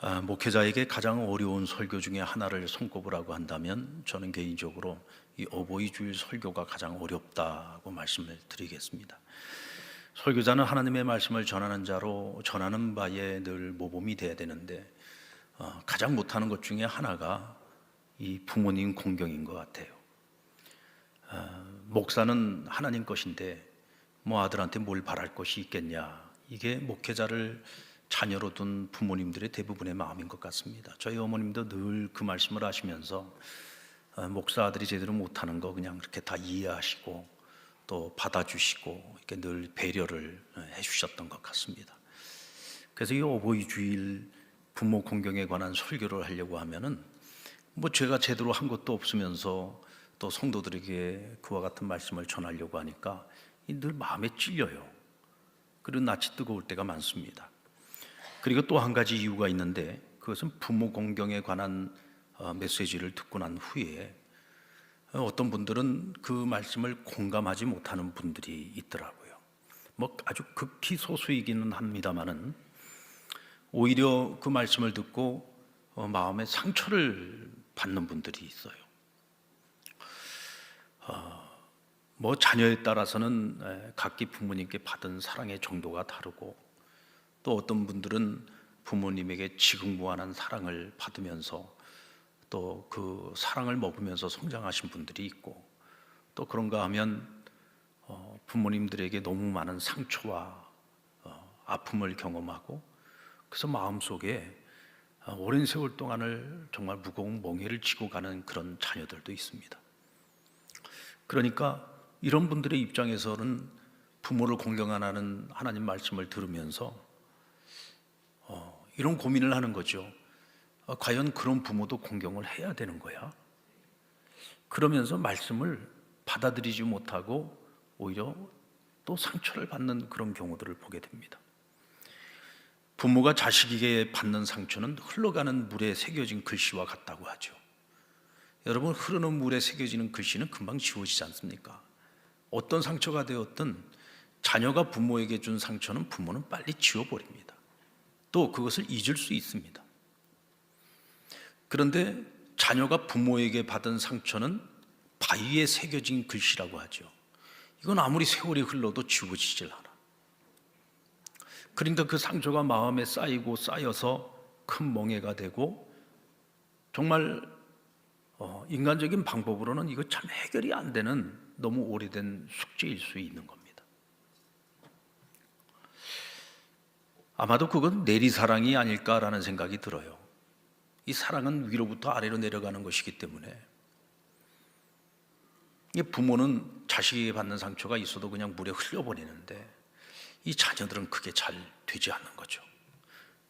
목회자에게 가장 어려운 설교 중에 하나를 손꼽으라고 한다면 저는 개인적으로 이 어버이 주일 설교가 가장 어렵다고 말씀을 드리겠습니다. 설교자는 하나님의 말씀을 전하는 자로 전하는 바에 늘 모범이 돼야 되는데 가장 못하는 것 중에 하나가 이 부모님 공경인 것 같아요. 목사는 하나님 것인데 뭐 아들한테 뭘 바랄 것이 있겠냐, 이게 목회자를 자녀로 둔 부모님들의 대부분의 마음인 것 같습니다. 저희 어머님도 늘 그 말씀을 하시면서 목사 아들이 제대로 못하는 거 그냥 그렇게 다 이해하시고 또 받아주시고 이렇게 늘 배려를 해주셨던 것 같습니다. 그래서 이 어버이 주일 부모 공경에 관한 설교를 하려고 하면은 뭐 제가 제대로 한 것도 없으면서 또 성도들에게 그와 같은 말씀을 전하려고 하니까 늘 마음에 찔려요. 그리고 낯이 뜨거울 때가 많습니다. 그리고 또 한 가지 이유가 있는데, 그것은 부모 공경에 관한 메시지를 듣고 난 후에 어떤 분들은 그 말씀을 공감하지 못하는 분들이 있더라고요. 뭐 아주 극히 소수이기는 합니다만은 오히려 그 말씀을 듣고 마음에 상처를 받는 분들이 있어요. 뭐 자녀에 따라서는 각기 부모님께 받은 사랑의 정도가 다르고, 또 어떤 분들은 부모님에게 지극무한한 사랑을 받으면서 또 그 사랑을 먹으면서 성장하신 분들이 있고, 또 그런가 하면 부모님들에게 너무 많은 상처와 아픔을 경험하고, 그래서 마음속에 오랜 세월 동안을 정말 무거운 멍에를 지고 가는 그런 자녀들도 있습니다. 그러니까 이런 분들의 입장에서는 부모를 공경하는 하나님 말씀을 들으면서 이런 고민을 하는 거죠. 과연 그런 부모도 공경을 해야 되는 거야? 그러면서 말씀을 받아들이지 못하고 오히려 또 상처를 받는 그런 경우들을 보게 됩니다. 부모가 자식에게 받는 상처는 흘러가는 물에 새겨진 글씨와 같다고 하죠. 여러분, 흐르는 물에 새겨지는 글씨는 금방 지워지지 않습니까? 어떤 상처가 되었든 자녀가 부모에게 준 상처는 부모는 빨리 지워버립니다. 또 그것을 잊을 수 있습니다. 그런데 자녀가 부모에게 받은 상처는 바위에 새겨진 글씨라고 하죠. 이건 아무리 세월이 흘러도 지워지질 않아. 그러니까 그 상처가 마음에 쌓이고 쌓여서 큰 멍해가 되고, 정말 인간적인 방법으로는 이거 참 해결이 안 되는 너무 오래된 숙제일 수 있는 겁니다. 아마도 그건 내리사랑이 아닐까라는 생각이 들어요. 이 사랑은 위로부터 아래로 내려가는 것이기 때문에 부모는 자식에게 받는 상처가 있어도 그냥 물에 흘려버리는데 이 자녀들은 그게 잘 되지 않는 거죠.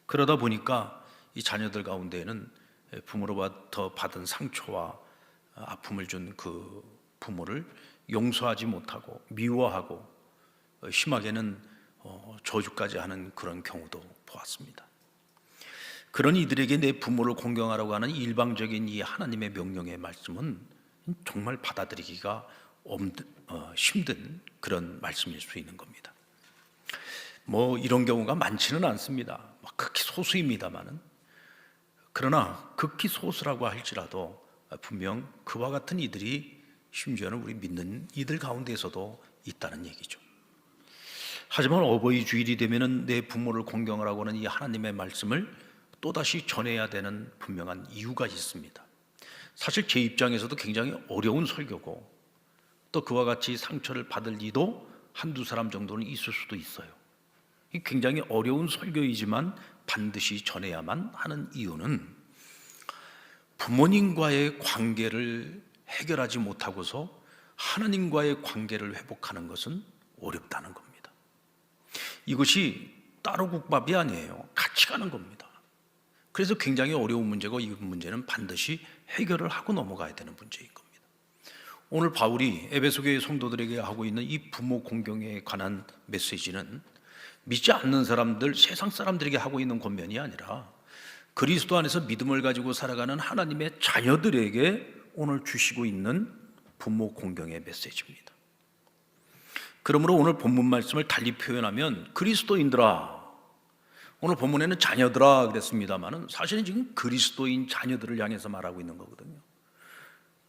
그러다 보니까 이 자녀들 가운데에는 부모로부터 받은 상처와 아픔을 준 그 부모를 용서하지 못하고 미워하고 심하게는 저주까지 하는 그런 경우도 보았습니다. 그런 이들에게 내 부모를 공경하라고 하는 일방적인 이 하나님의 명령의 말씀은 정말 받아들이기가 힘든 그런 말씀일 수 있는 겁니다. 뭐 이런 경우가 많지는 않습니다. 극히 소수입니다만은, 그러나 극히 소수라고 할지라도 분명 그와 같은 이들이 심지어는 우리 믿는 이들 가운데에서도 있다는 얘기죠. 하지만 어버이 주일이 되면은 내 부모를 공경하라고 하는 이 하나님의 말씀을 또다시 전해야 되는 분명한 이유가 있습니다. 사실 제 입장에서도 굉장히 어려운 설교고, 또 그와 같이 상처를 받을 이도 한두 사람 정도는 있을 수도 있어요. 굉장히 어려운 설교이지만 반드시 전해야만 하는 이유는 부모님과의 관계를 해결하지 못하고서 하나님과의 관계를 회복하는 것은 어렵다는 겁니다. 이것이 따로 국밥이 아니에요. 같이 가는 겁니다. 그래서 굉장히 어려운 문제고, 이 문제는 반드시 해결을 하고 넘어가야 되는 문제인 겁니다. 오늘 바울이 에베소 교회 성도들에게 하고 있는 이 부모 공경에 관한 메시지는 믿지 않는 사람들, 세상 사람들에게 하고 있는 권면이 아니라 그리스도 안에서 믿음을 가지고 살아가는 하나님의 자녀들에게 오늘 주시고 있는 부모 공경의 메시지입니다. 그러므로 오늘 본문 말씀을 달리 표현하면, 그리스도인들아, 오늘 본문에는 자녀들아 그랬습니다마는 사실은 지금 그리스도인 자녀들을 향해서 말하고 있는 거거든요.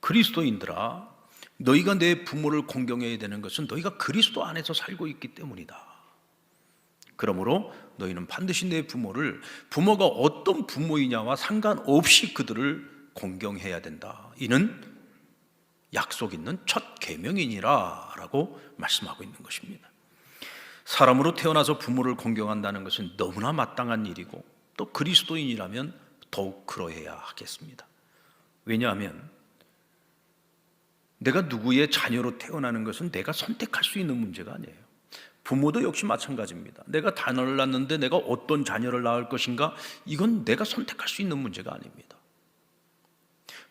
그리스도인들아, 너희가 내 부모를 공경해야 되는 것은 너희가 그리스도 안에서 살고 있기 때문이다. 그러므로 너희는 반드시 내 부모를, 부모가 어떤 부모이냐와 상관없이 그들을 공경해야 된다. 이는 약속 있는 첫 계명이니라 라고 말씀하고 있는 것입니다. 사람으로 태어나서 부모를 공경한다는 것은 너무나 마땅한 일이고 또 그리스도인이라면 더욱 그러해야 하겠습니다. 왜냐하면 내가 누구의 자녀로 태어나는 것은 내가 선택할 수 있는 문제가 아니에요. 부모도 역시 마찬가지입니다. 내가 자녀를 낳는데 내가 어떤 자녀를 낳을 것인가, 이건 내가 선택할 수 있는 문제가 아닙니다.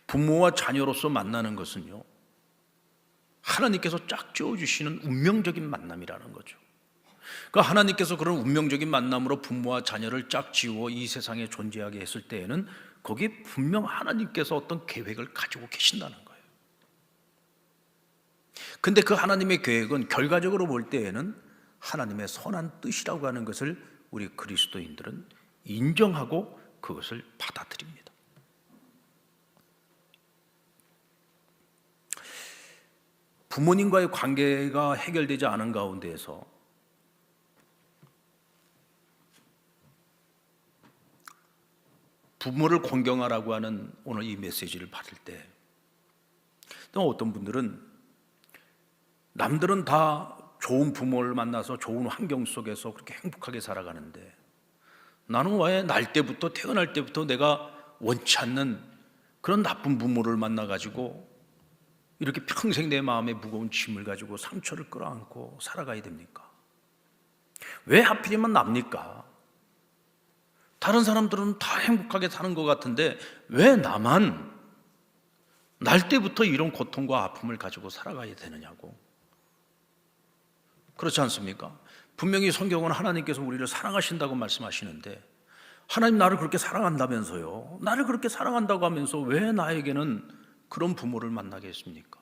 부모와 자녀로서 만나는 것은요, 하나님께서 짝지어 주시는 운명적인 만남이라는 거죠. 그 하나님께서 그런 운명적인 만남으로 부모와 자녀를 짝지어 이 세상에 존재하게 했을 때에는 거기에 분명 하나님께서 어떤 계획을 가지고 계신다는 거예요. 근데 그 하나님의 계획은 결과적으로 볼 때에는 하나님의 선한 뜻이라고 하는 것을 우리 그리스도인들은 인정하고 그것을 받아들입니다. 부모님과의 관계가 해결되지 않은 가운데에서 부모를 공경하라고 하는 오늘 이 메시지를 받을 때, 또 어떤 분들은 남들은 다 좋은 부모를 만나서 좋은 환경 속에서 그렇게 행복하게 살아가는데 나는 왜 태어날 때부터 내가 원치 않는 그런 나쁜 부모를 만나가지고 이렇게 평생 내 마음에 무거운 짐을 가지고 상처를 끌어안고 살아가야 됩니까? 왜 하필이면 납니까? 다른 사람들은 다 행복하게 사는 것 같은데 왜 나만 날 때부터 이런 고통과 아픔을 가지고 살아가야 되느냐고. 그렇지 않습니까? 분명히 성경은 하나님께서 우리를 사랑하신다고 말씀하시는데 하나님 나를 그렇게 사랑한다면서요. 나를 그렇게 사랑한다고 하면서 왜 나에게는 그런 부모를 만나게 했습니까?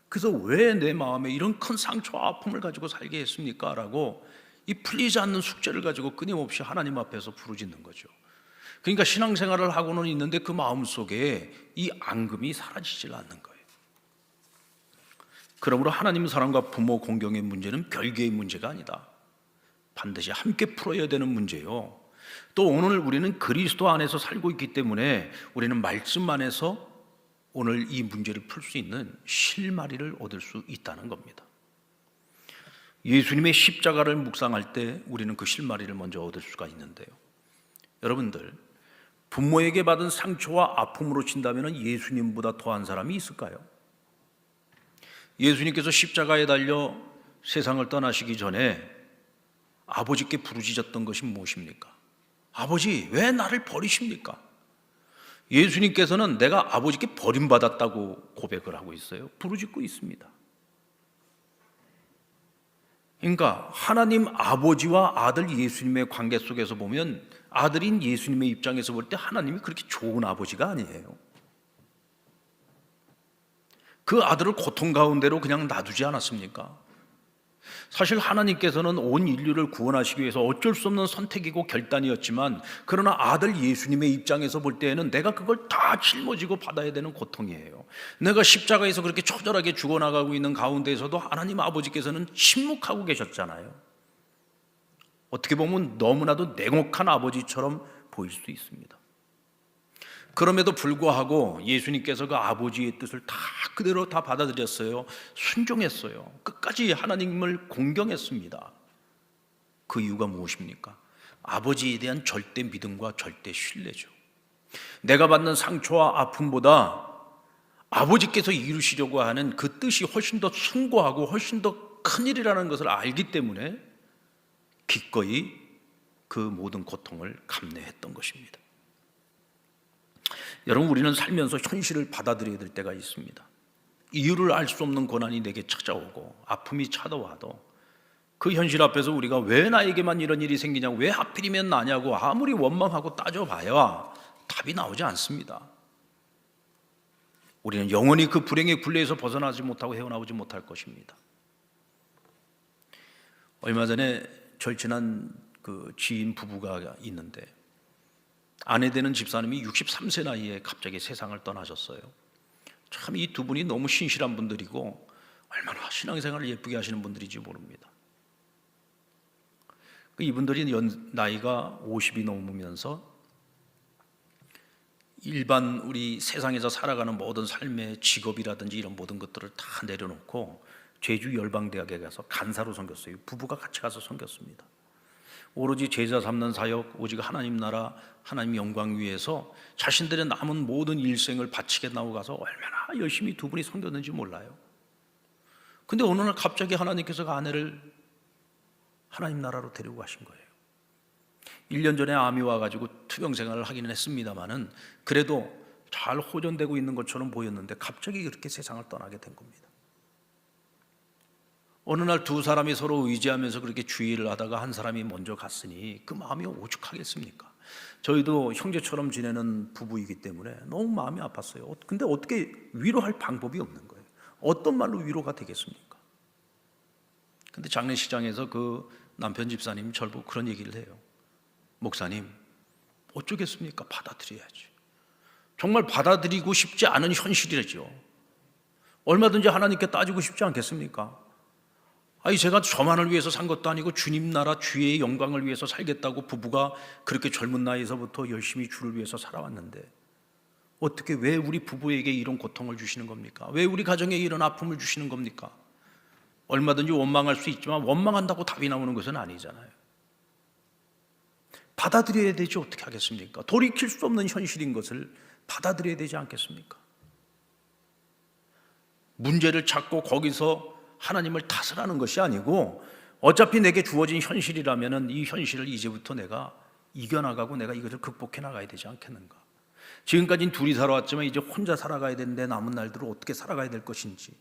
그래서 왜 내 마음에 이런 큰 상처와 아픔을 가지고 살게 했습니까? 라고 이 풀리지 않는 숙제를 가지고 끊임없이 하나님 앞에서 부르짖는 거죠. 그러니까 신앙생활을 하고는 있는데 그 마음속에 이 앙금이 사라지질 않는 거예요. 그러므로 하나님 사랑과 부모 공경의 문제는 별개의 문제가 아니다. 반드시 함께 풀어야 되는 문제요. 또 오늘 우리는 그리스도 안에서 살고 있기 때문에 우리는 말씀 안에서 오늘 이 문제를 풀 수 있는 실마리를 얻을 수 있다는 겁니다. 예수님의 십자가를 묵상할 때 우리는 그 실마리를 먼저 얻을 수가 있는데요. 여러분들, 부모에게 받은 상처와 아픔으로 친다면 예수님보다 더한 사람이 있을까요? 예수님께서 십자가에 달려 세상을 떠나시기 전에 아버지께 부르짖었던 것이 무엇입니까? 아버지, 왜 나를 버리십니까? 예수님께서는 내가 아버지께 버림받았다고 고백을 하고 있어요. 부르짖고 있습니다. 그러니까 하나님 아버지와 아들 예수님의 관계 속에서 보면 아들인 예수님의 입장에서 볼 때 하나님이 그렇게 좋은 아버지가 아니에요. 그 아들을 고통 가운데로 그냥 놔두지 않았습니까? 사실 하나님께서는 온 인류를 구원하시기 위해서 어쩔 수 없는 선택이고 결단이었지만 그러나 아들 예수님의 입장에서 볼 때에는 내가 그걸 다 짊어지고 받아야 되는 고통이에요. 내가 십자가에서 그렇게 처절하게 죽어나가고 있는 가운데에서도 하나님 아버지께서는 침묵하고 계셨잖아요. 어떻게 보면 너무나도 냉혹한 아버지처럼 보일 수도 있습니다. 그럼에도 불구하고 예수님께서 그 아버지의 뜻을 다 그대로 다 받아들였어요. 순종했어요. 끝까지 하나님을 공경했습니다. 그 이유가 무엇입니까? 아버지에 대한 절대 믿음과 절대 신뢰죠. 내가 받는 상처와 아픔보다 아버지께서 이루시려고 하는 그 뜻이 훨씬 더 숭고하고 훨씬 더 큰일이라는 것을 알기 때문에 기꺼이 그 모든 고통을 감내했던 것입니다. 여러분, 우리는 살면서 현실을 받아들여야 될 때가 있습니다. 이유를 알 수 없는 고난이 내게 찾아오고 아픔이 찾아와도 그 현실 앞에서 우리가 왜 나에게만 이런 일이 생기냐고, 왜 하필이면 나냐고 아무리 원망하고 따져봐야 답이 나오지 않습니다. 우리는 영원히 그 불행의 굴레에서 벗어나지 못하고 헤어나오지 못할 것입니다. 얼마 전에 절친한 그 지인 부부가 있는데 아내 되는 집사님이 63세 나이에 갑자기 세상을 떠나셨어요. 참 이 두 분이 너무 신실한 분들이고 얼마나 신앙생활을 예쁘게 하시는 분들인지 모릅니다. 이분들이 나이가 50이 넘으면서 일반 우리 세상에서 살아가는 모든 삶의 직업이라든지 이런 모든 것들을 다 내려놓고 제주 열방대학에 가서 간사로 섬겼어요. 부부가 같이 가서 섬겼습니다. 오로지 제자 삼는 사역, 오직 하나님 나라, 하나님 영광 위해서 자신들의 남은 모든 일생을 바치게 나오고 가서 얼마나 열심히 두 분이 섬겼는지 몰라요. 근데 어느 날 갑자기 하나님께서 그 아내를 하나님 나라로 데리고 가신 거예요. 1년 전에 암이 와가지고 투병 생활을 하기는 했습니다마는 그래도 잘 호전되고 있는 것처럼 보였는데 갑자기 그렇게 세상을 떠나게 된 겁니다. 어느 날 두 사람이 서로 의지하면서 그렇게 주의를 하다가 한 사람이 먼저 갔으니 그 마음이 오죽하겠습니까? 저희도 형제처럼 지내는 부부이기 때문에 너무 마음이 아팠어요. 근데 어떻게 위로할 방법이 없는 거예요. 어떤 말로 위로가 되겠습니까? 근데 장례식장에서 그 남편 집사님 저를 보고 그런 얘기를 해요. 목사님, 어쩌겠습니까? 받아들여야지. 정말 받아들이고 싶지 않은 현실이죠. 얼마든지 하나님께 따지고 싶지 않겠습니까? 아니 제가 저만을 위해서 산 것도 아니고 주님 나라 주의 영광을 위해서 살겠다고 부부가 그렇게 젊은 나이에서부터 열심히 주를 위해서 살아왔는데 어떻게 왜 우리 부부에게 이런 고통을 주시는 겁니까? 왜 우리 가정에 이런 아픔을 주시는 겁니까? 얼마든지 원망할 수 있지만 원망한다고 답이 나오는 것은 아니잖아요. 받아들여야 되지 어떻게 하겠습니까? 돌이킬 수 없는 현실인 것을 받아들여야 되지 않겠습니까? 문제를 찾고 거기서 하나님을 탓을 하는 것이 아니고 어차피 내게 주어진 현실이라면 이 현실을 이제부터 내가 이겨나가고 내가 이것을 극복해 나가야 되지 않겠는가. 지금까지는 둘이 살아왔지만 이제 혼자 살아가야 되는데 남은 날들을 어떻게 살아가야 될 것인지,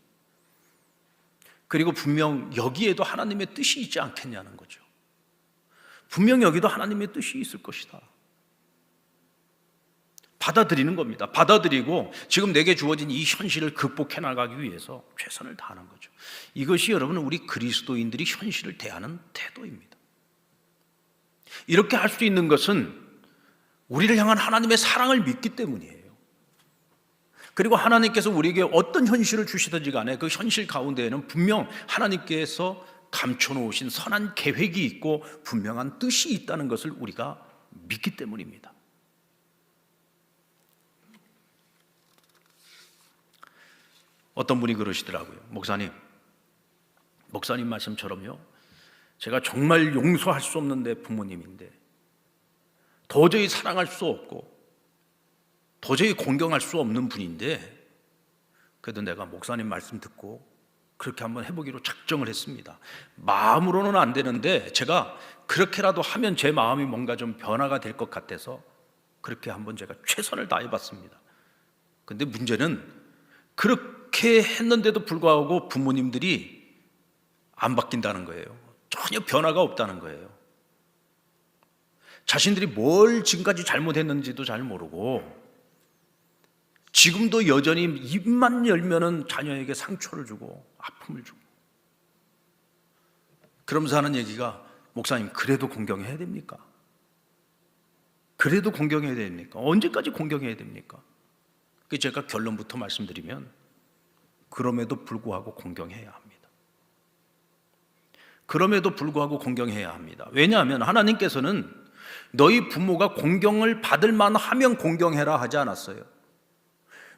그리고 분명 여기에도 하나님의 뜻이 있지 않겠냐는 거죠. 분명 여기도 하나님의 뜻이 있을 것이다. 받아들이는 겁니다. 받아들이고 지금 내게 주어진 이 현실을 극복해 나가기 위해서 최선을 다하는 거죠. 이것이 여러분 우리 그리스도인들이 현실을 대하는 태도입니다. 이렇게 할 수 있는 것은 우리를 향한 하나님의 사랑을 믿기 때문이에요. 그리고 하나님께서 우리에게 어떤 현실을 주시든지 간에 그 현실 가운데에는 분명 하나님께서 감춰놓으신 선한 계획이 있고 분명한 뜻이 있다는 것을 우리가 믿기 때문입니다. 어떤 분이 그러시더라고요. 목사님 말씀처럼요, 제가 정말 용서할 수 없는 내 부모님인데 도저히 사랑할 수 없고 도저히 공경할 수 없는 분인데 그래도 내가 목사님 말씀 듣고 그렇게 한번 해보기로 작정을 했습니다. 마음으로는 안 되는데 제가 그렇게라도 하면 제 마음이 뭔가 좀 변화가 될 것 같아서 그렇게 한번 제가 최선을 다해봤습니다. 근데 문제는 그렇게 했는데도 불구하고 부모님들이 안 바뀐다는 거예요. 전혀 변화가 없다는 거예요. 자신들이 뭘 지금까지 잘못했는지도 잘 모르고 지금도 여전히 입만 열면은 자녀에게 상처를 주고 아픔을 주고, 그러면서 하는 얘기가 목사님 그래도 공경해야 됩니까? 그래도 공경해야 됩니까? 언제까지 공경해야 됩니까? 제가 결론부터 말씀드리면 그럼에도 불구하고 공경해야 합니다. 그럼에도 불구하고 공경해야 합니다. 왜냐하면 하나님께서는 너희 부모가 공경을 받을 만하면 공경해라 하지 않았어요.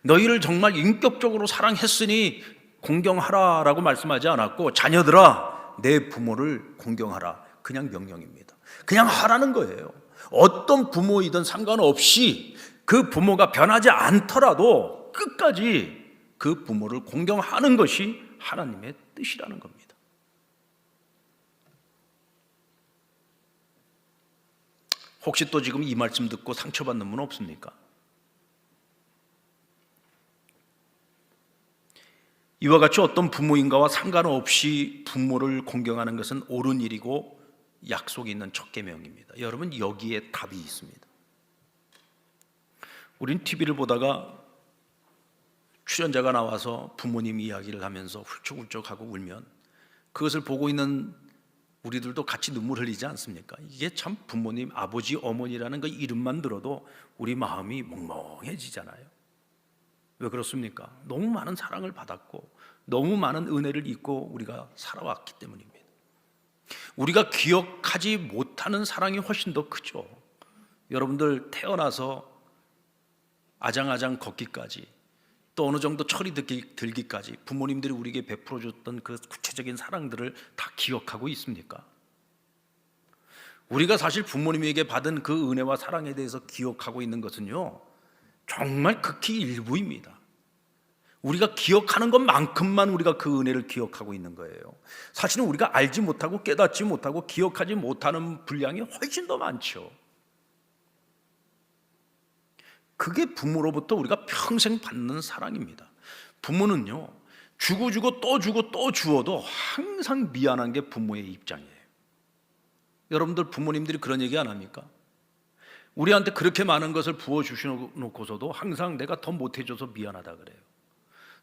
너희를 정말 인격적으로 사랑했으니 공경하라라고 말씀하지 않았고 자녀들아 내 부모를 공경하라, 그냥 명령입니다. 그냥 하라는 거예요. 어떤 부모이든 상관없이 그 부모가 변하지 않더라도 끝까지 그 부모를 공경하는 것이 하나님의 뜻이라는 겁니다. 혹시 또 지금 이 말씀 듣고 상처받는 분 없습니까? 이와 같이 어떤 부모인가와 상관없이 부모를 공경하는 것은 옳은 일이고 약속이 있는 첫 계명입니다. 여러분 여기에 답이 있습니다. 우린 TV를 보다가 출연자가 나와서 부모님 이야기를 하면서 훌쩍훌쩍하고 울면 그것을 보고 있는 우리들도 같이 눈물 흘리지 않습니까? 이게 참 부모님, 아버지, 어머니라는 그 이름만 들어도 우리 마음이 멍멍해지잖아요. 왜 그렇습니까? 너무 많은 사랑을 받았고 너무 많은 은혜를 입고 우리가 살아왔기 때문입니다. 우리가 기억하지 못하는 사랑이 훨씬 더 크죠. 여러분들 태어나서 아장아장 걷기까지, 또 어느 정도 철이 들기까지 부모님들이 우리에게 베풀어줬던 그 구체적인 사랑들을 다 기억하고 있습니까? 우리가 사실 부모님에게 받은 그 은혜와 사랑에 대해서 기억하고 있는 것은요, 정말 극히 일부입니다. 우리가 기억하는 것만큼만 우리가 그 은혜를 기억하고 있는 거예요. 사실은 우리가 알지 못하고 깨닫지 못하고 기억하지 못하는 분량이 훨씬 더 많죠. 그게 부모로부터 우리가 평생 받는 사랑입니다. 부모는요, 주고 또 주고 또 주어도 항상 미안한 게 부모의 입장이에요. 여러분들 부모님들이 그런 얘기 안 합니까? 우리한테 그렇게 많은 것을 부어주셔놓고서도 항상 내가 더 못해줘서 미안하다 그래요.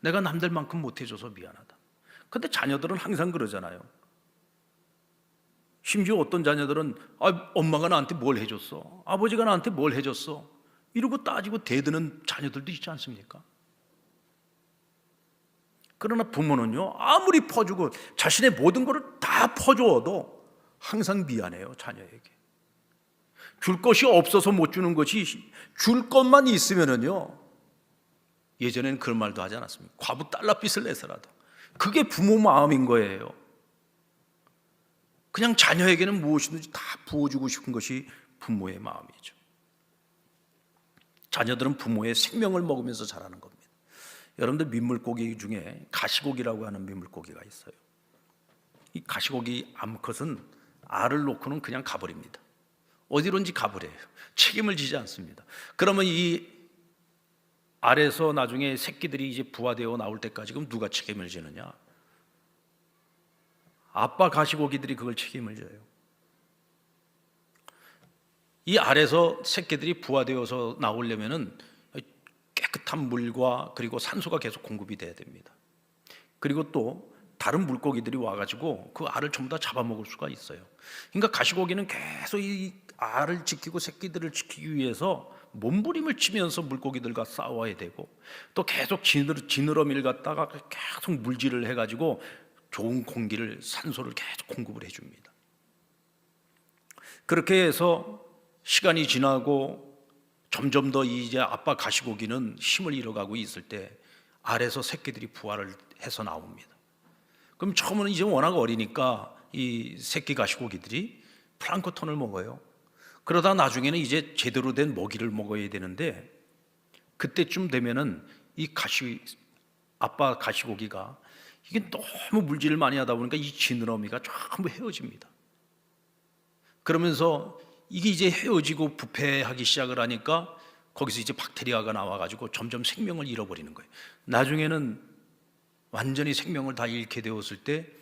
내가 남들만큼 못해줘서 미안하다. 근데 자녀들은 항상 그러잖아요. 심지어 어떤 자녀들은 엄마가 나한테 뭘 해줬어? 아버지가 나한테 뭘 해줬어? 이러고 따지고 대드는 자녀들도 있지 않습니까? 그러나 부모는요, 아무리 퍼주고 자신의 모든 것을 다 퍼주어도 항상 미안해요, 자녀에게. 줄 것이 없어서 못 주는 것이, 줄 것만 있으면은요, 예전에는 그런 말도 하지 않았습니까? 과부 달러빚을 내서라도. 그게 부모 마음인 거예요. 그냥 자녀에게는 무엇이든지 다 부어주고 싶은 것이 부모의 마음이죠. 자녀들은 부모의 생명을 먹으면서 자라는 겁니다. 여러분들 민물고기 중에 가시고기라고 하는 민물고기가 있어요. 이 가시고기 암컷은 알을 놓고는 그냥 가버립니다. 어디론지 가버려요. 책임을 지지 않습니다. 그러면 이 알에서 나중에 새끼들이 이제 부화되어 나올 때까지 그럼 누가 책임을 지느냐? 아빠 가시고기들이 그걸 책임을 져요. 이 알에서 새끼들이 부화되어서 나오려면은 깨끗한 물과 그리고 산소가 계속 공급이 돼야 됩니다. 그리고 또 다른 물고기들이 와가지고 그 알을 전부 다 잡아먹을 수가 있어요. 그러니까 가시고기는 계속 이 알을 지키고 새끼들을 지키기 위해서 몸부림을 치면서 물고기들과 싸워야 되고, 또 계속 지느러미를 갖다가 계속 물질을 해가지고 좋은 공기를, 산소를 계속 공급을 해줍니다. 그렇게 해서 시간이 지나고 점점 더 이제 아빠 가시고기는 힘을 잃어가고 있을 때 알에서 새끼들이 부화를 해서 나옵니다. 그럼 처음에는 이제 워낙 어리니까 이 새끼 가시고기들이 플랑크톤을 먹어요. 그러다 나중에는 이제 제대로 된 먹이를 먹어야 되는데, 그때쯤 되면은 이 아빠 가시고기가 이게 너무 물질을 많이 하다 보니까 이 지느러미가 전부 헤어집니다. 그러면서 이게 이제 헤어지고 부패하기 시작을 하니까 거기서 이제 박테리아가 나와가지고 점점 생명을 잃어버리는 거예요. 나중에는 완전히 생명을 다 잃게 되었을 때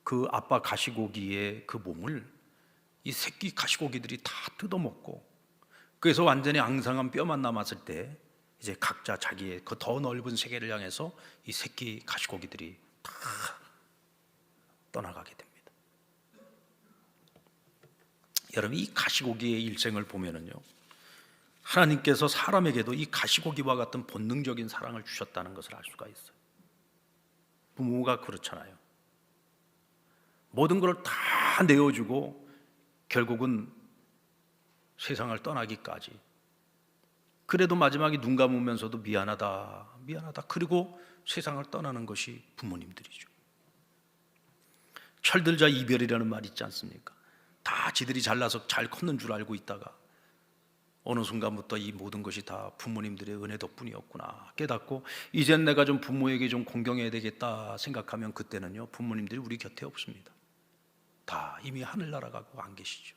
그 아빠 가시고기의 그 몸을 이 새끼 가시고기들이 다 뜯어먹고, 그래서 완전히 앙상한 뼈만 남았을 때 이제 각자 자기의 그 더 넓은 세계를 향해서 이 새끼 가시고기들이 다 떠나가게 됩니다. 여러분, 이 가시고기의 일생을 보면은요, 하나님께서 사람에게도 이 가시고기와 같은 본능적인 사랑을 주셨다는 것을 알 수가 있어요. 부모가 그렇잖아요. 모든 걸 다 내어주고 결국은 세상을 떠나기까지. 그래도 마지막에 눈 감으면서도 미안하다, 미안하다, 그리고 세상을 떠나는 것이 부모님들이죠. 철들자 이별이라는 말 있지 않습니까? 다 지들이 잘나서 잘 컸는 줄 알고 있다가 어느 순간부터 이 모든 것이 다 부모님들의 은혜 덕분이었구나 깨닫고, 이젠 내가 좀 부모에게 좀 공경해야 되겠다 생각하면 그때는요, 부모님들이 우리 곁에 없습니다. 다 이미 하늘나라 가고 안 계시죠.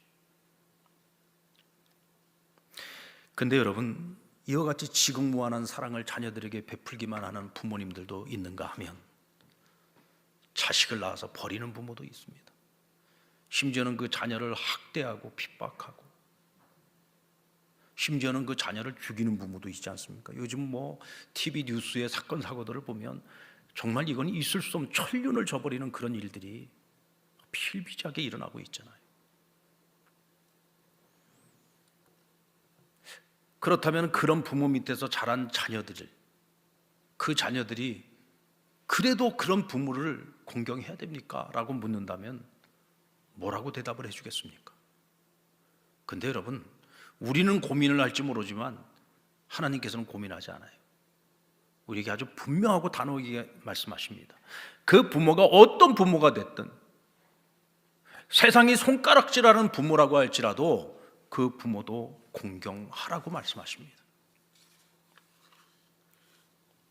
근데 여러분, 이와 같이 지극무한한 사랑을 자녀들에게 베풀기만 하는 부모님들도 있는가 하면 자식을 낳아서 버리는 부모도 있습니다. 심지어는 그 자녀를 학대하고 핍박하고, 심지어는 그 자녀를 죽이는 부모도 있지 않습니까? 요즘 뭐 TV 뉴스의 사건 사고들을 보면 정말 이건 있을 수 없는, 천륜을 저버리는 그런 일들이 필비하게 일어나고 있잖아요. 그렇다면 그런 부모 밑에서 자란 자녀들, 그 자녀들이 그래도 그런 부모를 공경해야 됩니까? 라고 묻는다면 뭐라고 대답을 해주겠습니까? 근데 여러분, 우리는 고민을 할지 모르지만 하나님께서는 고민하지 않아요. 우리에게 아주 분명하고 단호하게 말씀하십니다. 그 부모가 어떤 부모가 됐든, 세상이 손가락질하는 부모라고 할지라도 그 부모도 공경하라고 말씀하십니다.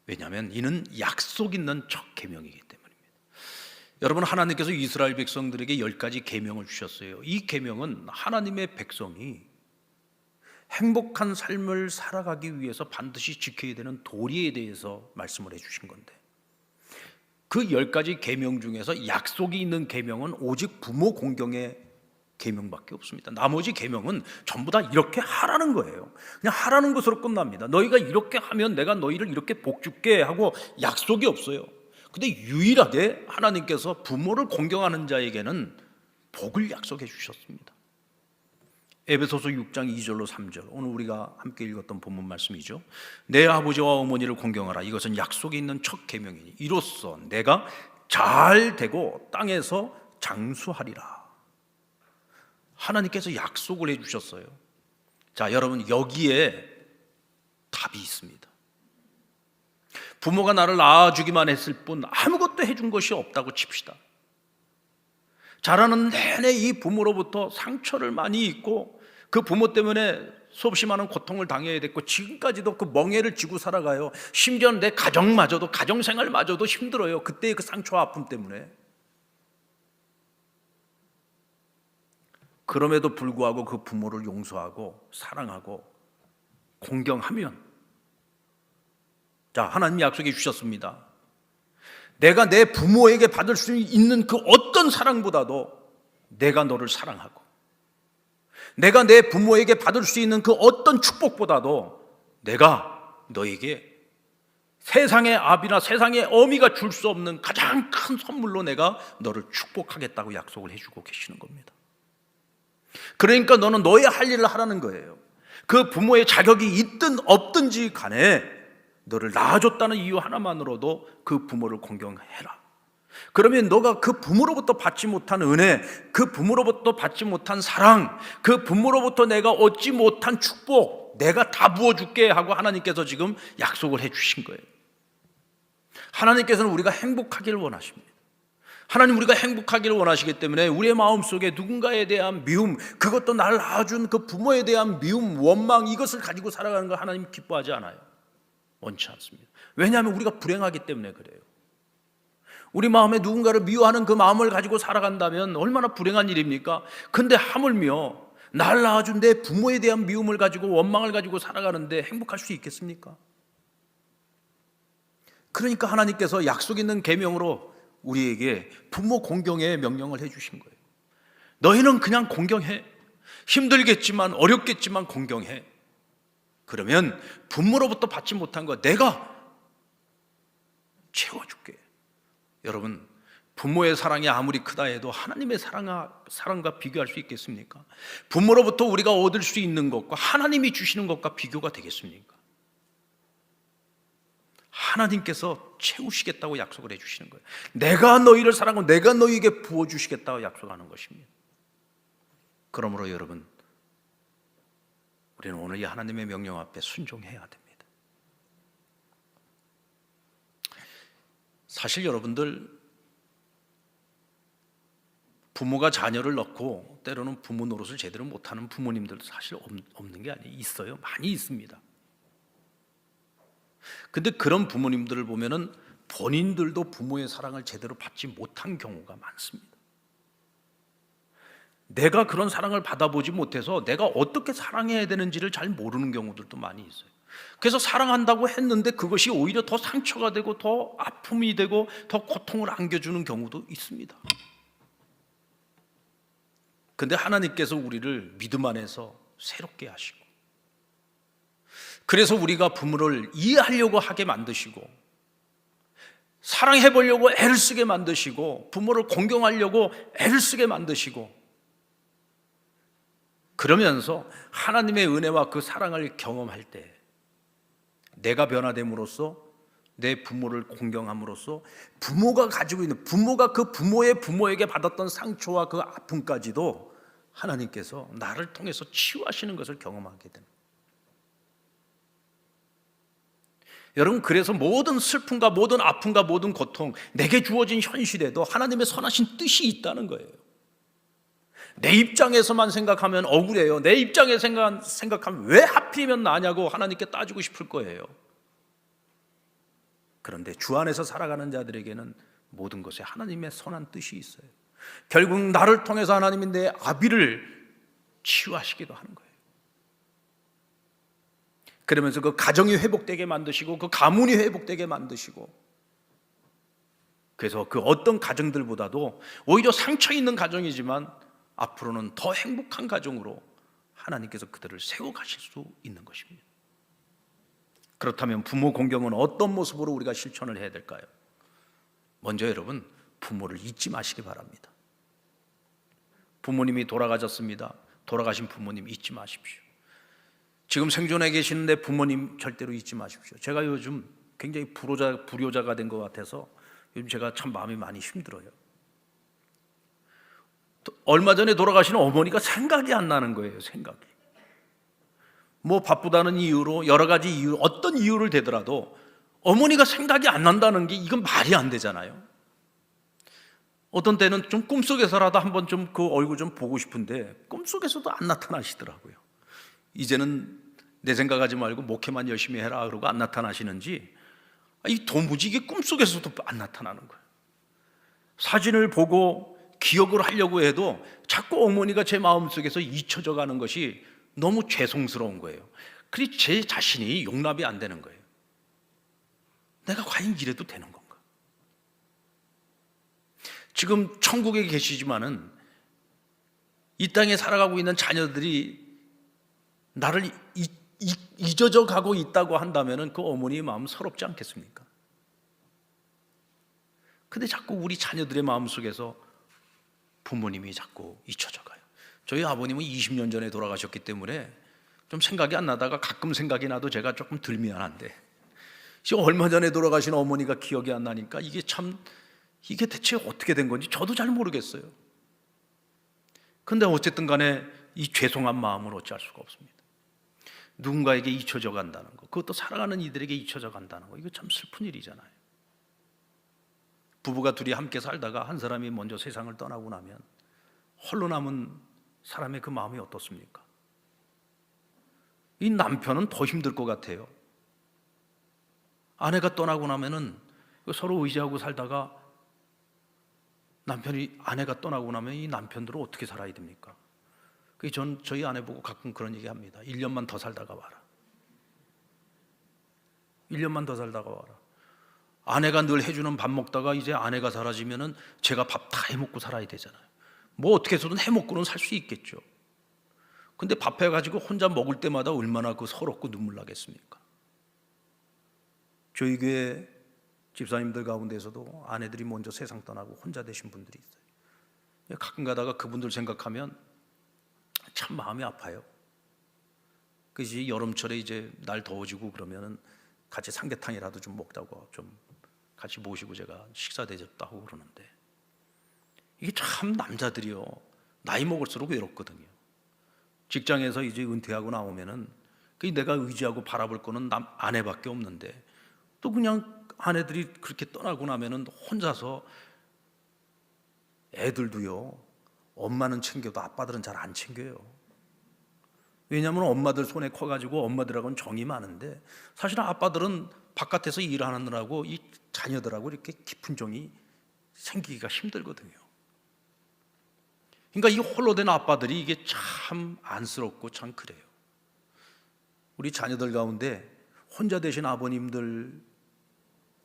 왜냐하면 이는 약속 있는 첫 계명이기 때문입니다. 여러분, 하나님께서 이스라엘 백성들에게 10가지 계명을 주셨어요. 이 계명은 하나님의 백성이 행복한 삶을 살아가기 위해서 반드시 지켜야 되는 도리에 대해서 말씀을 해주신 건데, 그 10가지 계명 중에서 약속이 있는 계명은 오직 부모 공경의 계명밖에 없습니다. 나머지 계명은 전부 다 이렇게 하라는 거예요. 그냥 하라는 것으로 끝납니다. 너희가 이렇게 하면 내가 너희를 이렇게 복 줄게 하고 약속이 없어요. 근데 유일하게 하나님께서 부모를 공경하는 자에게는 복을 약속해 주셨습니다. 에베소서 6장 2절로 3절, 오늘 우리가 함께 읽었던 본문 말씀이죠. 내 아버지와 어머니를 공경하라. 이것은 약속이 있는 첫 계명이니 이로써 내가 잘 되고 땅에서 장수하리라. 하나님께서 약속을 해주셨어요. 자, 여러분, 여기에 답이 있습니다. 부모가 나를 낳아주기만 했을 뿐 아무것도 해준 것이 없다고 칩시다. 자라는 내내 이 부모로부터 상처를 많이 입고 그 부모 때문에 수없이 많은 고통을 당해야 됐고 지금까지도 그 멍해를 지고 살아가요. 심지어 내 가정마저도, 가정생활마저도 힘들어요. 그때의 그 상처와 아픔 때문에. 그럼에도 불구하고 그 부모를 용서하고 사랑하고 공경하면, 자, 하나님 약속해 주셨습니다. 내가 내 부모에게 받을 수 있는 그 어떤 사랑보다도 내가 너를 사랑하고, 내가 내 부모에게 받을 수 있는 그 어떤 축복보다도 내가 너에게 세상의 아비나 세상의 어미가 줄 수 없는 가장 큰 선물로 내가 너를 축복하겠다고 약속을 해주고 계시는 겁니다. 그러니까 너는 너의 할 일을 하라는 거예요. 그 부모의 자격이 있든 없든지 간에 너를 낳아줬다는 이유 하나만으로도 그 부모를 공경해라. 그러면 너가 그 부모로부터 받지 못한 은혜, 그 부모로부터 받지 못한 사랑, 그 부모로부터 내가 얻지 못한 축복 내가 다 부어줄게 하고 하나님께서 지금 약속을 해주신 거예요. 하나님께서는 우리가 행복하기를 원하십니다. 하나님, 우리가 행복하기를 원하시기 때문에 우리의 마음속에 누군가에 대한 미움, 그것도 나를 낳아준 그 부모에 대한 미움, 원망, 이것을 가지고 살아가는 걸 하나님 기뻐하지 않아요. 원치 않습니다. 왜냐하면 우리가 불행하기 때문에 그래요. 우리 마음에 누군가를 미워하는 그 마음을 가지고 살아간다면 얼마나 불행한 일입니까? 근데 하물며 날 낳아준 내 부모에 대한 미움을 가지고 원망을 가지고 살아가는데 행복할 수 있겠습니까? 그러니까 하나님께서 약속 있는 계명으로 우리에게 부모 공경의 명령을 해주신 거예요. 너희는 그냥 공경해. 힘들겠지만 어렵겠지만 공경해. 그러면 부모로부터 받지 못한 거 내가 채워줄게. 여러분, 부모의 사랑이 아무리 크다 해도 하나님의 사랑과 비교할 수 있겠습니까? 부모로부터 우리가 얻을 수 있는 것과 하나님이 주시는 것과 비교가 되겠습니까? 하나님께서 채우시겠다고 약속을 해주시는 거예요. 내가 너희를 사랑하고 내가 너희에게 부어주시겠다고 약속하는 것입니다. 그러므로 여러분, 우리는 오늘 이 하나님의 명령 앞에 순종해야 됩니다. 사실 여러분들, 부모가 자녀를 낳고 때로는 부모 노릇을 제대로 못하는 부모님들도 사실 없는 게 아니에요. 있어요. 많이 있습니다. 근데 그런 부모님들을 보면은 본인들도 부모의 사랑을 제대로 받지 못한 경우가 많습니다. 내가 그런 사랑을 받아보지 못해서 내가 어떻게 사랑해야 되는지를 잘 모르는 경우들도 많이 있어요. 그래서 사랑한다고 했는데 그것이 오히려 더 상처가 되고 더 아픔이 되고 더 고통을 안겨주는 경우도 있습니다. 근데 하나님께서 우리를 믿음 안에서 새롭게 하시고, 그래서 우리가 부모를 이해하려고 하게 만드시고, 사랑해 보려고 애를 쓰게 만드시고 부모를 공경하려고 애를 쓰게 만드시고 그러면서 하나님의 은혜와 그 사랑을 경험할 때 내가 변화됨으로써 내 부모를 공경함으로써 부모가 가지고 있는 부모가 그 부모의 부모에게 받았던 상처와 그 아픔까지도 하나님께서 나를 통해서 치유하시는 것을 경험하게 됩니다. 여러분, 그래서 모든 슬픔과 모든 아픔과 모든 고통, 내게 주어진 현실에도 하나님의 선하신 뜻이 있다는 거예요. 내 입장에서만 생각하면 억울해요. 내 입장에 생각하면 왜 하필이면 나냐고 하나님께 따지고 싶을 거예요. 그런데 주 안에서 살아가는 자들에게는 모든 것에 하나님의 선한 뜻이 있어요. 결국 나를 통해서 하나님이 내 아비를 치유하시기도 하는 거예요. 그러면서 그 가정이 회복되게 만드시고 그 가문이 회복되게 만드시고, 그래서 그 어떤 가정들보다도 오히려 상처 있는 가정이지만 앞으로는 더 행복한 가정으로 하나님께서 그들을 세워가실 수 있는 것입니다. 그렇다면 부모 공경은 어떤 모습으로 우리가 실천을 해야 될까요? 먼저 여러분, 부모를 잊지 마시기 바랍니다. 부모님이 돌아가셨습니다. 돌아가신 부모님 잊지 마십시오. 지금 생존해 계시는데 부모님 절대로 잊지 마십시오. 제가 요즘 굉장히 불효자가 된 것 같아서 요즘 제가 참 마음이 많이 힘들어요. 얼마 전에 돌아가신 어머니가 생각이 안 나는 거예요. 생각이. 뭐 바쁘다는 이유로 여러 가지 이유, 어떤 이유를 대더라도 어머니가 생각이 안 난다는 게 이건 말이 안 되잖아요. 어떤 때는 좀 꿈속에서라도 한번 좀 그 얼굴 좀 보고 싶은데 꿈속에서도 안 나타나시더라고요. 이제는 내 생각하지 말고 목회만 열심히 해라 그러고 안 나타나시는지, 이 도무지 이게 꿈속에서도 안 나타나는 거예요. 사진을 보고 기억을 하려고 해도 자꾸 어머니가 제 마음속에서 잊혀져 가는 것이 너무 죄송스러운 거예요. 그래서 제 자신이 용납이 안 되는 거예요. 내가 과연 이래도 되는 건가? 지금 천국에 계시지만은 이 땅에 살아가고 있는 자녀들이 나를 잊어져 가고 있다고 한다면 그 어머니의 마음 서럽지 않겠습니까? 근데 자꾸 우리 자녀들의 마음속에서 부모님이 자꾸 잊혀져 가요. 저희 아버님은 20년 전에 돌아가셨기 때문에 좀 생각이 안 나다가 가끔 생각이 나도 제가 조금 덜 미안한데, 지금 얼마 전에 돌아가신 어머니가 기억이 안 나니까 이게 대체 어떻게 된 건지 저도 잘 모르겠어요. 근데 어쨌든 간에 이 죄송한 마음은 어찌할 수가 없습니다. 누군가에게 잊혀져 간다는 거, 그것도 사랑하는 이들에게 잊혀져 간다는 거, 이거 참 슬픈 일이잖아요. 부부가 둘이 함께 살다가 한 사람이 먼저 세상을 떠나고 나면 홀로 남은 사람의 그 마음이 어떻습니까? 이 남편은 더 힘들 것 같아요. 아내가 떠나고 나면은 서로 의지하고 살다가 아내가 떠나고 나면 이 남편들은 어떻게 살아야 됩니까? 저희 아내 보고 가끔 그런 얘기 합니다. 1년만 더 살다가 와라. 1년만 더 살다가 와라. 아내가 늘 해주는 밥 먹다가 이제 아내가 사라지면은 제가 밥 다 해먹고 살아야 되잖아요. 뭐 어떻게 해서든 해먹고는 살 수 있겠죠. 근데 밥 해가지고 혼자 먹을 때마다 얼마나 그 서럽고 눈물 나겠습니까? 저희 교회 집사님들 가운데서도 아내들이 먼저 세상 떠나고 혼자 되신 분들이 있어요. 가끔 가다가 그분들 생각하면 참 마음이 아파요. 그래서 여름철에 이제 날 더워지고 그러면은 같이 삼계탕이라도 좀 먹자고 좀 같이 모시고 제가 식사 대접도 하고 그러는데, 이게 참 남자들이요, 나이 먹을수록 외롭거든요. 직장에서 이제 은퇴하고 나오면은 내가 의지하고 바라볼 거는 아내밖에 없는데, 또 그냥 아내들이 그렇게 떠나고 나면은 혼자서, 애들도요, 엄마는 챙겨도 아빠들은 잘 안 챙겨요. 왜냐하면 엄마들 손에 커가지고 엄마들하고는 정이 많은데, 사실은 아빠들은 바깥에서 일하느라고 이 자녀들하고 이렇게 깊은 정이 생기기가 힘들거든요. 그러니까 이 홀로 된 아빠들이 이게 참 안쓰럽고 참 그래요. 우리 자녀들 가운데 혼자 되신 아버님들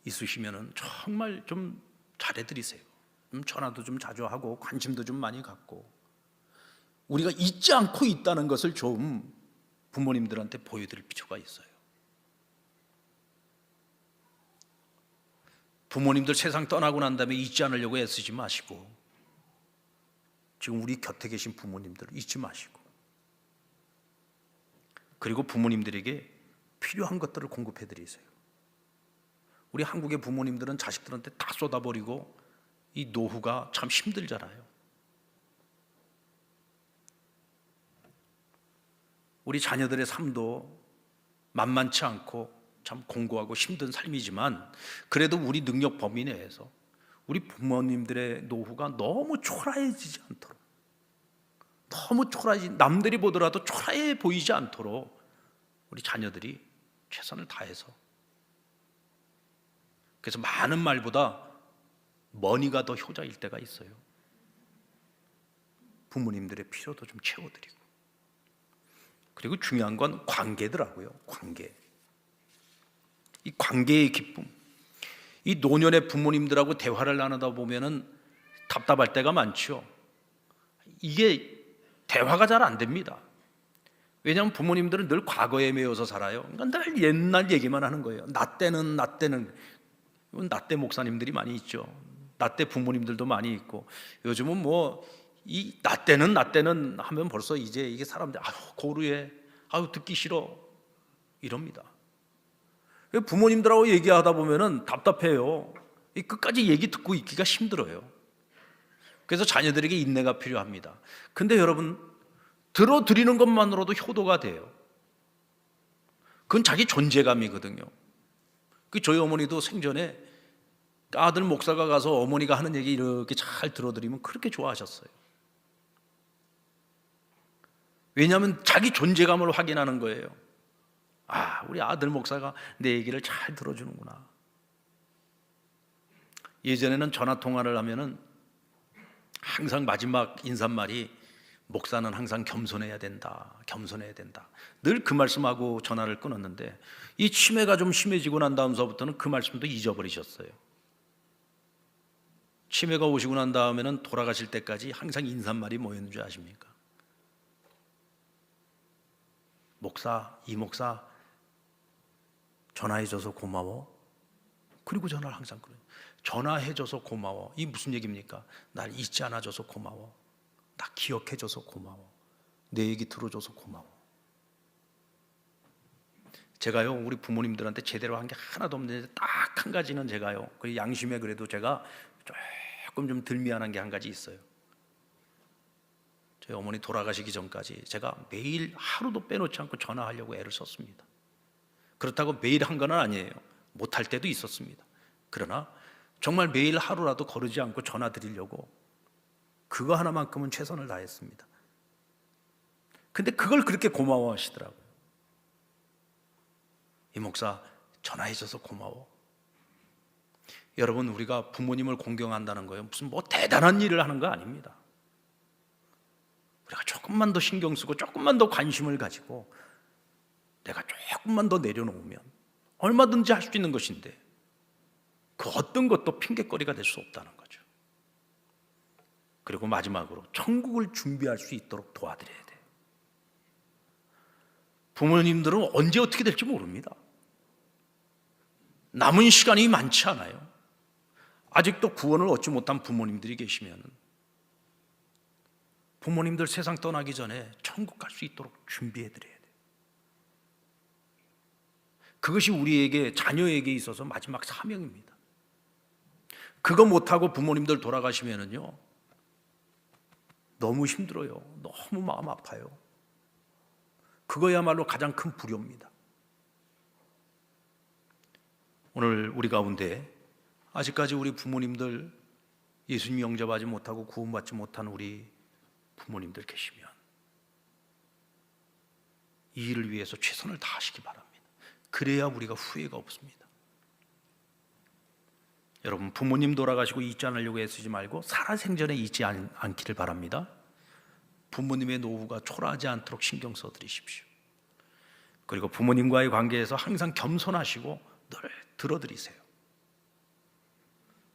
있으시면은 정말 좀 잘해드리세요. 전화도 좀 자주 하고 관심도 좀 많이 갖고, 우리가 잊지 않고 있다는 것을 좀 부모님들한테 보여드릴 필요가 있어요. 부모님들 세상 떠나고 난 다음에 잊지 않으려고 애쓰지 마시고, 지금 우리 곁에 계신 부모님들 잊지 마시고, 그리고 부모님들에게 필요한 것들을 공급해 드리세요. 우리 한국의 부모님들은 자식들한테 다 쏟아버리고 이 노후가 참 힘들잖아요. 우리 자녀들의 삶도 만만치 않고 참 공고하고 힘든 삶이지만, 그래도 우리 능력 범위 내에서 우리 부모님들의 노후가 너무 초라해지지 않도록, 너무 초라해지, 남들이 보더라도 초라해 보이지 않도록 우리 자녀들이 최선을 다해서, 그래서 많은 말보다 머니가 더 효자일 때가 있어요. 부모님들의 필요도 좀 채워드리고, 그리고 중요한 건 관계더라고요. 관계. 이 관계의 기쁨. 이 노년의 부모님들하고 대화를 나누다 보면은 답답할 때가 많죠. 이게 대화가 잘 안 됩니다. 왜냐하면 부모님들은 늘 과거에 매여서 살아요. 그러니까 늘 옛날 얘기만 하는 거예요. 나 때는 나 때 목사님들이 많이 있죠. 나 때 부모님들도 많이 있고, 요즘은 뭐 이 나 때는 하면 벌써 이제 이게 사람들 고루해, 듣기 싫어 이럽니다. 부모님들하고 얘기하다 보면은 답답해요. 끝까지 얘기 듣고 있기가 힘들어요. 그래서 자녀들에게 인내가 필요합니다. 근데 여러분, 들어드리는 것만으로도 효도가 돼요. 그건 자기 존재감이거든요. 저희 어머니도 생전에 아들 목사가 가서 어머니가 하는 얘기 이렇게 잘 들어드리면 그렇게 좋아하셨어요. 왜냐하면 자기 존재감을 확인하는 거예요. 우리 아들 목사가 내 얘기를 잘 들어주는구나. 예전에는 전화 통화를 하면은 항상 마지막 인사말이 목사는 항상 겸손해야 된다. 겸손해야 된다. 늘 그 말씀하고 전화를 끊었는데, 이 치매가 좀 심해지고 난 다음서부터는 그 말씀도 잊어버리셨어요. 치매가 오시고 난 다음에는 돌아가실 때까지 항상 인사말이 뭐였는 줄 아십니까? 이 목사 전화해줘서 고마워. 그리고 전화를 항상 끊어요. 전화해줘서 고마워. 이 무슨 얘기입니까? 날 잊지 않아줘서 고마워. 나 기억해줘서 고마워. 내 얘기 들어줘서 고마워. 제가요, 우리 부모님들한테 제대로 한 게 하나도 없는데 딱 한 가지는 제가요, 그 양심에 그래도 제가 조금 좀 덜 미안한 게 한 가지 있어요. 저희 어머니 돌아가시기 전까지 제가 매일 하루도 빼놓지 않고 전화하려고 애를 썼습니다. 그렇다고 매일 한 건 아니에요. 못할 때도 있었습니다. 그러나 정말 매일 하루라도 거르지 않고 전화 드리려고 그거 하나만큼은 최선을 다했습니다. 근데 그걸 그렇게 고마워하시더라고요. 이 목사 전화해줘서 고마워. 여러분, 우리가 부모님을 공경한다는 거예요, 무슨 뭐 대단한 일을 하는 거 아닙니다. 우리가 조금만 더 신경 쓰고 조금만 더 관심을 가지고 내가 조금만 더 내려놓으면 얼마든지 할 수 있는 것인데, 그 어떤 것도 핑계거리가 될 수 없다는 거죠. 그리고 마지막으로 천국을 준비할 수 있도록 도와드려야 돼요. 부모님들은 언제 어떻게 될지 모릅니다. 남은 시간이 많지 않아요. 아직도 구원을 얻지 못한 부모님들이 계시면 부모님들 세상 떠나기 전에 천국 갈 수 있도록 준비해 드려야 돼요. 그것이 우리에게, 자녀에게 있어서 마지막 사명입니다. 그거 못하고 부모님들 돌아가시면은요, 너무 힘들어요. 너무 마음 아파요. 그거야말로 가장 큰 불효입니다. 오늘 우리 가운데 아직까지 우리 부모님들 예수님 영접하지 못하고 구원받지 못한 우리 부모님들 계시면 이 일을 위해서 최선을 다하시기 바랍니다. 그래야 우리가 후회가 없습니다. 여러분, 부모님 돌아가시고 잊지 않으려고 애쓰지 말고 살아생전에 잊지 않기를 바랍니다. 부모님의 노후가 초라하지 않도록 신경 써드리십시오. 그리고 부모님과의 관계에서 항상 겸손하시고 늘 들어드리세요.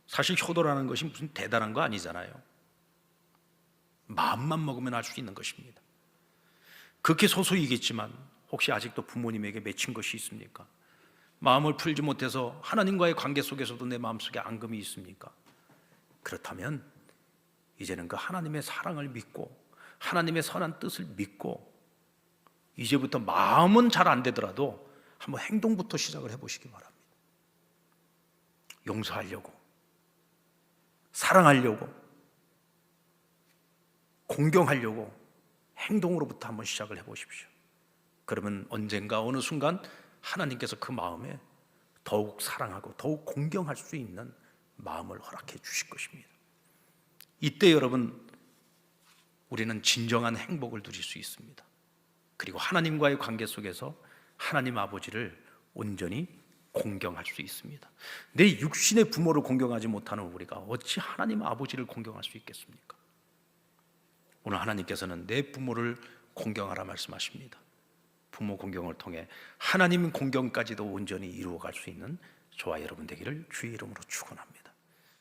사실 효도라는 것이 무슨 대단한 거 아니잖아요. 마음만 먹으면 할 수 있는 것입니다. 극히 소수이겠지만 혹시 아직도 부모님에게 맺힌 것이 있습니까? 마음을 풀지 못해서 하나님과의 관계 속에서도 내 마음속에 앙금이 있습니까? 그렇다면 이제는 그 하나님의 사랑을 믿고 하나님의 선한 뜻을 믿고 이제부터 마음은 잘 안 되더라도 한번 행동부터 시작을 해보시기 바랍니다. 용서하려고, 사랑하려고, 공경하려고 행동으로부터 한번 시작을 해보십시오. 그러면 언젠가 어느 순간 하나님께서 그 마음에 더욱 사랑하고 더욱 공경할 수 있는 마음을 허락해 주실 것입니다. 이때 여러분, 우리는 진정한 행복을 누릴 수 있습니다. 그리고 하나님과의 관계 속에서 하나님 아버지를 온전히 공경할 수 있습니다. 내 육신의 부모를 공경하지 못하는 우리가 어찌 하나님 아버지를 공경할 수 있겠습니까? 오늘 하나님께서는 내 부모를 공경하라 말씀하십니다. 부모 공경을 통해 하나님 공경까지도 온전히 이루어갈 수 있는 저와 여러분 되기를 주의 이름으로 축원합니다.